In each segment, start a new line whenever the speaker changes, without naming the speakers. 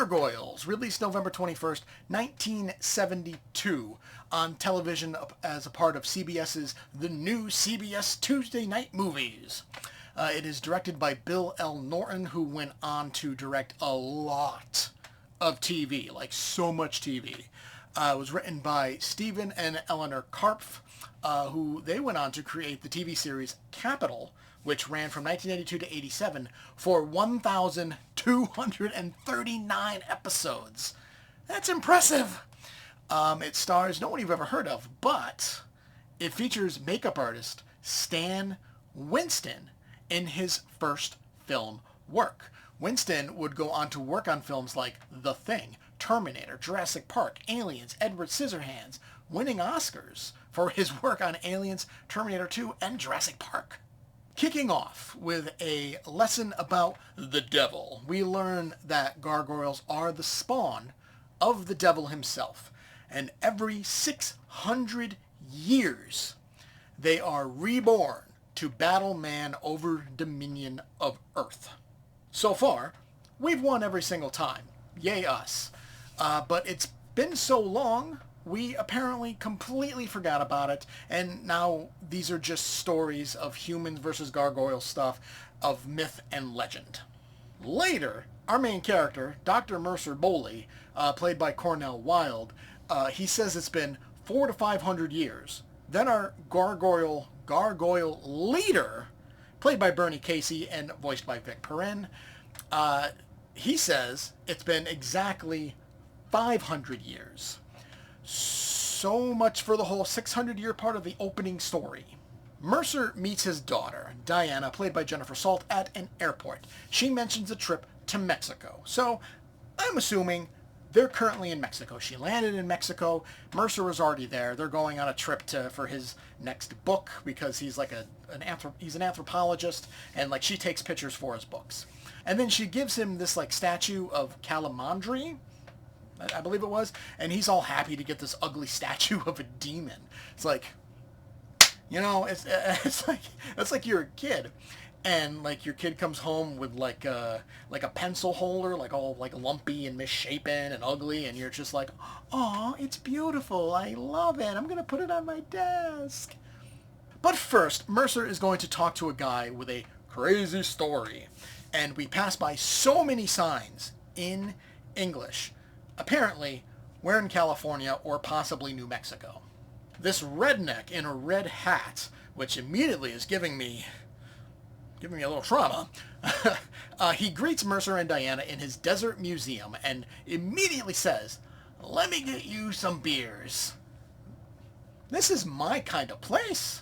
Gargoyles, released November 21st, 1972, on television as a part of CBS's The New CBS Tuesday Night Movies. It is directed by Bill L. Norton, who went on to direct a lot of TV, like so much TV. It was written by Stephen and Eleanor Karpf, who they went on to create the TV series Capital, which ran from 1982 to 87 for 1,239 episodes. That's impressive. It stars no one you've ever heard of, but it features makeup artist Stan Winston in his first film work. Winston would go on to work on films like The Thing, Terminator, Jurassic Park, Aliens, Edward Scissorhands, winning Oscars for his work on Aliens, Terminator 2, and Jurassic Park. Kicking off with a lesson about the devil, we learn that gargoyles are the spawn of the devil himself, and every 600 years they are reborn to battle man over dominion of Earth. So far, we've won every single time. Yay us. But it's been so long, we apparently completely forgot about it, and now these are just stories of humans versus gargoyle stuff, of myth and legend. Later, our main character, Dr. Mercer Bowley, played by Cornell Wilde, he says it's been 400 to 500 years. Then our gargoyle leader, played by Bernie Casey and voiced by Vic Perrin, he says it's been exactly 500 years. So much for the whole 600-year part of the opening story. Mercer meets his daughter, Diana, played by Jennifer Salt, at an airport. She mentions a trip to Mexico. So I'm assuming they're currently in Mexico. She landed in Mexico. Mercer was already there. They're going on a trip for his next book because he's like he's an anthropologist, and like she takes pictures for his books. And then she gives him this like statue of Calamandri, I believe it was, and he's all happy to get this ugly statue of a demon. It's like, you know, it's like you're a kid, and like your kid comes home with like a pencil holder, like all like lumpy and misshapen and ugly, and you're just like, oh, it's beautiful, I love it, I'm gonna put it on my desk. But first, Mercer is going to talk to a guy with a crazy story, and we pass by so many signs in English. Apparently, we're in California or possibly New Mexico. This redneck in a red hat, which immediately is giving me a little trauma, he greets Mercer and Diana in his desert museum and immediately says, "Let me get you some beers." This is my kind of place.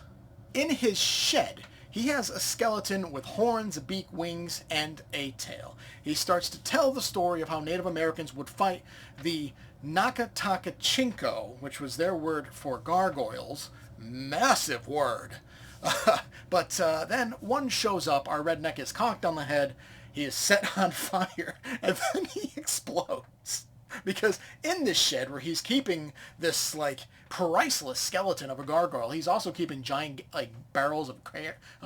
In his shed, he has a skeleton with horns, a beak, wings, and a tail. He starts to tell the story of how Native Americans would fight the Nakatakachinko, which was their word for gargoyles. Massive word. But then one shows up, our redneck is cocked on the head, he is set on fire, and then he explodes. Because in this shed where he's keeping this like priceless skeleton of a gargoyle, he's also keeping giant like barrels of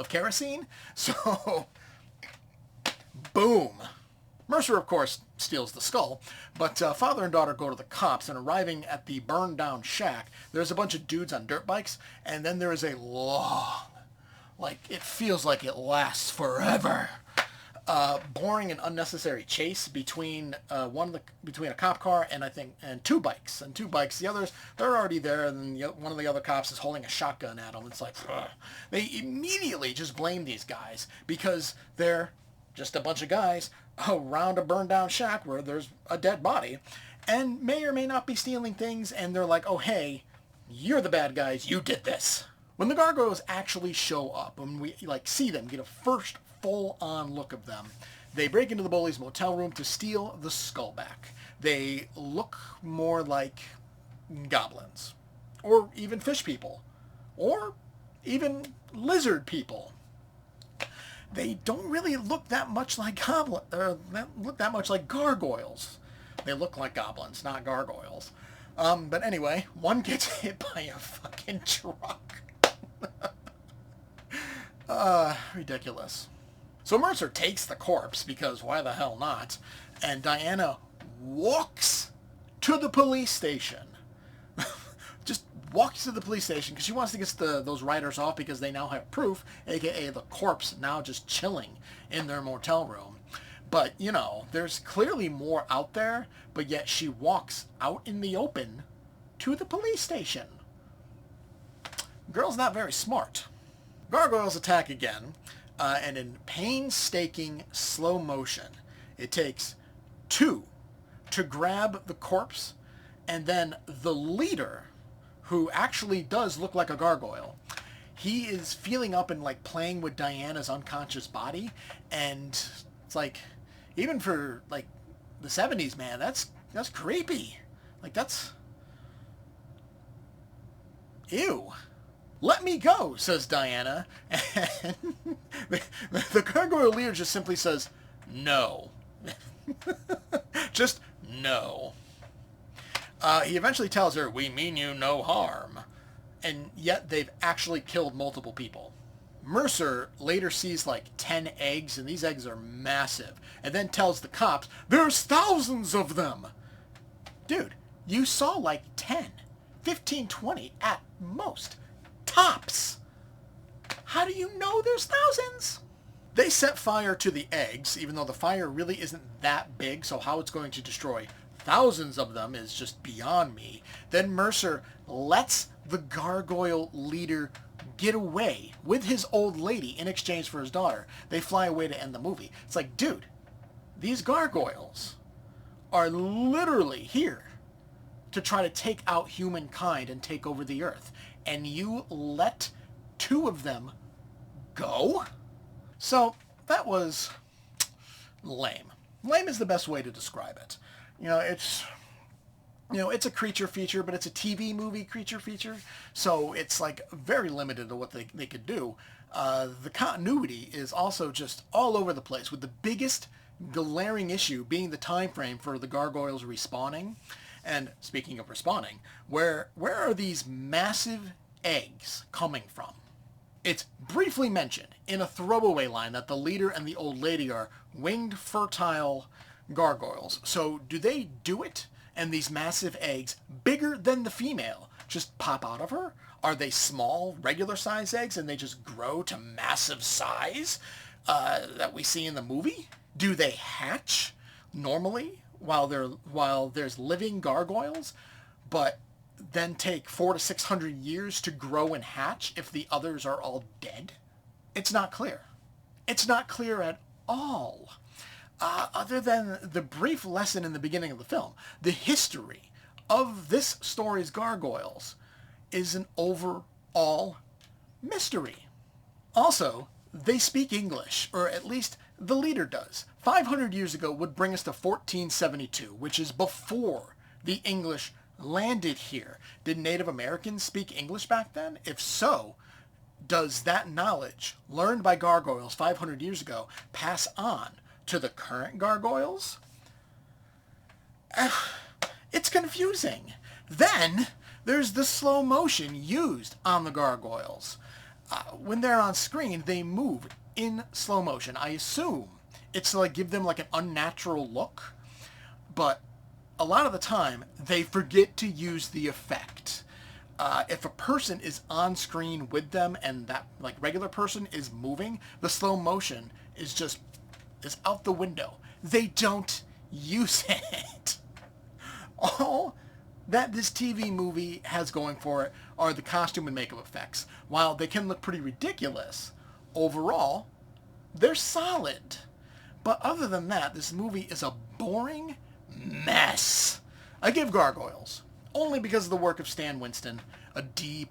kerosene. So, boom. Mercer, of course, steals the skull, but father and daughter go to the cops, and arriving at the burned down shack, there's a bunch of dudes on dirt bikes, and then there is a long, like it feels like it lasts forever, boring and unnecessary chase between between a cop car and two bikes. The others, they're already there, and one of the other cops is holding a shotgun at them. It's like, ugh. They immediately just blame these guys because they're just a bunch of guys around a burned down shack where there's a dead body and may or may not be stealing things, and they're like, oh hey, you're the bad guys, you did this. When the gargoyles actually show up, when we like see them, get a first full-on look of them, they break into the Bowley's motel room to steal the skull back. They look more like goblins, or even fish people, or even lizard people. They don't really look that much like gargoyles. They look like goblins, not gargoyles. But anyway, one gets hit by a fucking truck. Ridiculous. So Mercer takes the corpse, because why the hell not? And Diana walks to the police station. Just walks to the police station because she wants to get those writers off because they now have proof, aka the corpse now just chilling in their motel room. But, you know, there's clearly more out there, but yet she walks out in the open to the police station. Girl's not very smart. Gargoyles attack again, and in painstaking slow motion. It takes 2 to grab the corpse, and then the leader, who actually does look like a gargoyle, he is feeling up and like playing with Diana's unconscious body, and it's like, even for like the 70s, man, that's creepy. Like, that's... Ew. Let me go, says Diana, and the gargoyle leader just simply says, no. Just no. He eventually tells her, we mean you no harm. And yet they've actually killed multiple people. Mercer later sees like 10 eggs, and these eggs are massive, and then tells the cops, there's thousands of them. Dude, you saw like 10, 15, 20 at most. Tops. How do you know there's thousands? They set fire to the eggs, even though the fire really isn't that big, so how it's going to destroy thousands of them is just beyond me. Then Mercer lets the gargoyle leader get away with his old lady in exchange for his daughter. They fly away to end the movie. It's like, dude, these gargoyles are literally here to try to take out humankind and take over the earth. And you let 2 of them go? So that was lame. Lame is the best way to describe it. It's a creature feature, but it's a TV movie creature feature, so it's like very limited to what they could do. The continuity is also just all over the place, with the biggest glaring issue being the time frame for the gargoyles respawning. And speaking of respawning, where are these massive eggs coming from? It's briefly mentioned in a throwaway line that the leader and the old lady are winged, fertile gargoyles. So do they do it, and these massive eggs, bigger than the female, just pop out of her? Are they small, regular size eggs, and they just grow to massive size that we see in the movie? Do they hatch normally while there's living gargoyles, but then take 400 to 600 years to grow and hatch if the others are all dead? It's not clear. It's not clear at all. Other than the brief lesson in the beginning of the film, the history of this story's gargoyles is an overall mystery. Also, they speak English, or at least the leader does. 500 years ago would bring us to 1472, which is before the English landed here. Did Native Americans speak English back then? If so, does that knowledge learned by gargoyles 500 years ago pass on to the current gargoyles? It's confusing. Then there's the slow motion used on the gargoyles. When they're on screen, they move in slow motion. I assume it's to give them an unnatural look, but a lot of the time they forget to use the effect. If a person is on screen with them and that regular person is moving, the slow motion is out the window. They don't use it. All that this TV movie has going for it are the costume and makeup effects. While they can look pretty ridiculous, overall, they're solid. But other than that, this movie is a boring mess. I give Gargoyles, only because of the work of Stan Winston, a D+.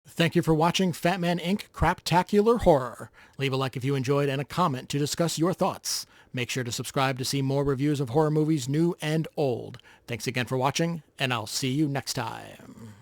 Thank you for watching Fatman Inc. Craptacular Horror. Leave a like if you enjoyed and a comment to discuss your thoughts. Make sure to subscribe to see more reviews of horror movies new and old. Thanks again for watching, and I'll see you next time.